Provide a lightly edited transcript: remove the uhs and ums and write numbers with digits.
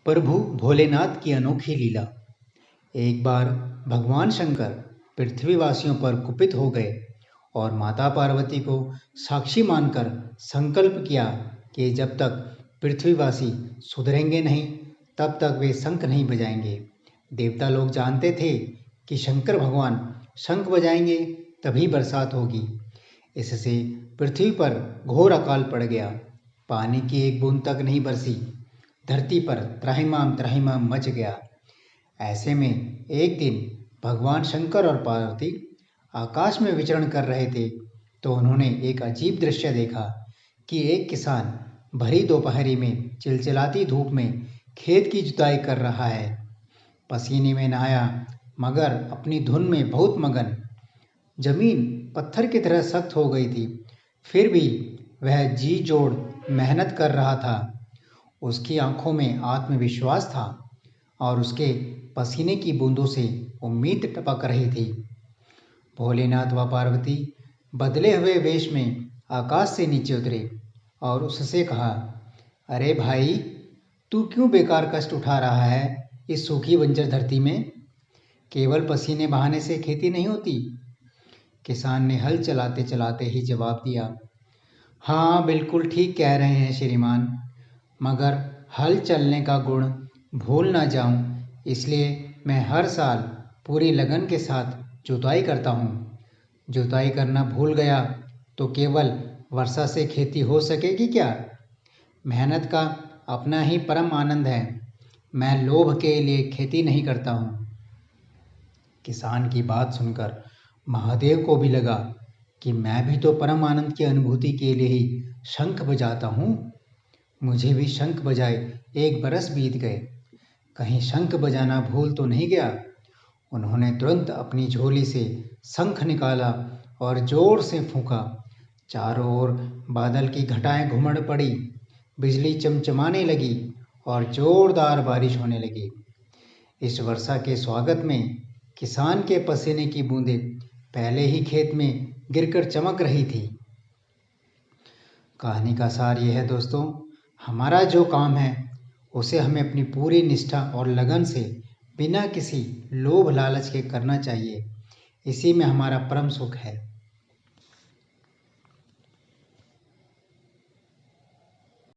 प्रभु भोलेनाथ की अनोखी लीला। एक बार भगवान शंकर पृथ्वीवासियों पर कुपित हो गए और माता पार्वती को साक्षी मानकर संकल्प किया कि जब तक पृथ्वीवासी सुधरेंगे नहीं तब तक वे शंख नहीं बजाएंगे। देवता लोग जानते थे कि शंकर भगवान शंख बजाएंगे तभी बरसात होगी। इससे पृथ्वी पर घोर अकाल पड़ गया। पानी की एक बूंद तक नहीं बरसी। धरती पर त्राहिमाम मच गया। ऐसे में एक दिन भगवान शंकर और पार्वती आकाश में विचरण कर रहे थे तो उन्होंने एक अजीब दृश्य देखा कि एक किसान भरी दोपहरी में चिलचिलाती धूप में खेत की जुताई कर रहा है। पसीने में नहाया मगर अपनी धुन में बहुत मगन। जमीन पत्थर की तरह सख्त हो गई थी, फिर भी वह जी जोड़ मेहनत कर रहा था। उसकी आंखों में आत्मविश्वास था और उसके पसीने की बूंदों से उम्मीद टपक रही थी। भोलेनाथ व पार्वती बदले हुए वेश में आकाश से नीचे उतरे और उससे कहा, अरे भाई, तू क्यों बेकार कष्ट उठा रहा है इस सूखी बंजर धरती में? केवल पसीने बहाने से खेती नहीं होती। किसान ने हल चलाते चलाते ही जवाब दिया, हाँ बिल्कुल ठीक कह रहे हैं श्रीमान, मगर हल चलने का गुण भूल ना जाऊं इसलिए मैं हर साल पूरी लगन के साथ जुताई करता हूँ। जुताई करना भूल गया तो केवल वर्षा से खेती हो सकेगी क्या? मेहनत का अपना ही परम आनंद है। मैं लोभ के लिए खेती नहीं करता हूँ। किसान की बात सुनकर महादेव को भी लगा कि मैं भी तो परम आनंद की अनुभूति के लिए ही शंख बजाता हूँ। मुझे भी शंख बजाए 1 बरस बीत गए, कहीं शंख बजाना भूल तो नहीं गया। उन्होंने तुरंत अपनी झोली से शंख निकाला और जोर से फूंका। चारों ओर बादल की घटाएं घुमड़ पड़ी, बिजली चमचमाने लगी और जोरदार बारिश होने लगी। इस वर्षा के स्वागत में किसान के पसीने की बूंदें पहले ही खेत में गिरकर चमक रही थी। कहानी का सार यह है दोस्तों, हमारा जो काम है उसे हमें अपनी पूरी निष्ठा और लगन से बिना किसी लोभ लालच के करना चाहिए। इसी में हमारा परम सुख है।